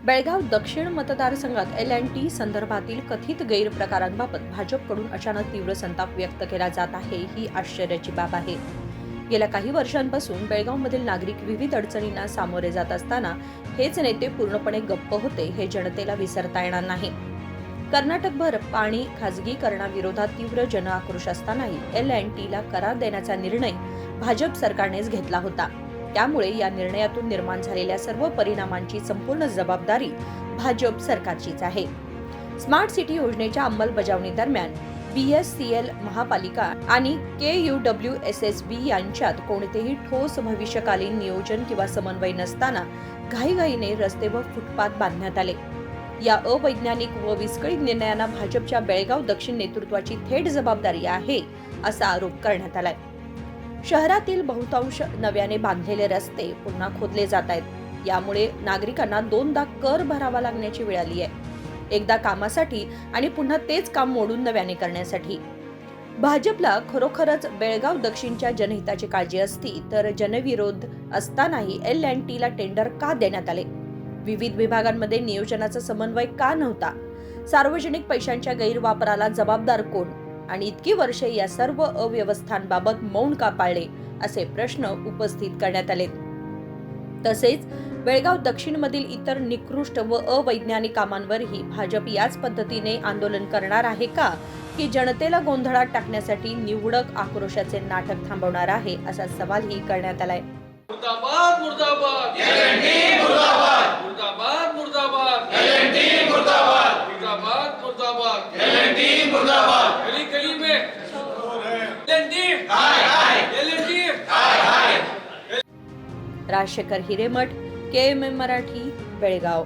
बेळगाव दक्षिण मतदारसंघात L&T संदर्भातील कथित गैरप्रकारांबाबत भाजपकडून अचानक तीव्र संताप व्यक्त केला जात आहे, ही आश्चर्याची बाब आहे। गेल्या काही वर्षांपासून बेळगावमधील नागरिक विविध अडचणींना सामोरे जात असताना हेच नेते पूर्णपणे गप्प होते हे जनतेला विसरता येणार नाही। कर्नाटकभर पाणी खासगीकरणाविरोधात तीव्र जनआक्रोश असतानाही L&Tला करार देण्याचा निर्णय भाजप सरकारनेच घेतला होता। त्यामुळे या निर्णयातून निर्माण झालेल्या सर्व परिणामांची संपूर्ण जबाबदारी भाजप सरकारचीच आहे। स्मार्ट सिटी योजनेच्या अंमलबजावणी दरम्यान BSCL महापालिका आणि KUWSSB यांच्यात कोणतेही ठोस भविष्यकालीन नियोजन किंवा समन्वय नसताना घाईघाईने रस्ते व फुटपाथ बांधण्यात आले। या अवैज्ञानिक व विस्कळीत निर्णयांना भाजपच्या बेळगाव दक्षिण नेतृत्वाची थेट जबाबदारी आहे, असा आरोप करण्यात आलाय। शहरातील बहुतांश नव्याने बांधलेले रस्ते पुन्हा खोदले जात आहेत। यामुळे नागरिकांना दोनदा कर भरावा लागण्याची वेळ आली आहे, एकदा कामासाठी आणि पुन्हा तेच काम मोडून नव्याने करण्यासाठी। भाजपला खरोखरच बेळगाव दक्षिणच्या जनहिताची काळजी असती तर जनविरोध असतानाही L&Tला टेंडर का देण्यात आले? विविध विभागांमध्ये नियोजनाचा समन्वय का नव्हता? सार्वजनिक पैशांच्या गैरवापराला जबाबदार कोण? आणि इतकी वर्षे या सर्व अव्यवस्थांबाबत मौन का पाळले, असे प्रश्न उपस्थित करण्यात आले। तसेच बेळगाव दक्षिणमधील इतर निकृष्ट व अवैज्ञानिक कामांवरही भाजप याच पद्धतीने आंदोलन करणार आहे का, की जनतेला गोंधळात टाकण्यासाठी निवडक आक्रोशाचे नाटक थांबवणार आहे, असा सवालही करण्यात आलाय। मुर्दाबाद मुर्दाबाद L&T मुर्दाबाद मुर्दाबाद मुर्दाबाद L&T मुर्दाबाद मुर्दाबाद मुर्दाबाद L&T मुर्दाबाद गली गली में L&T हाय हाय L&T हाय हाय। राजशेखर हिरेमठ, KMM मराठी, बेळगाव।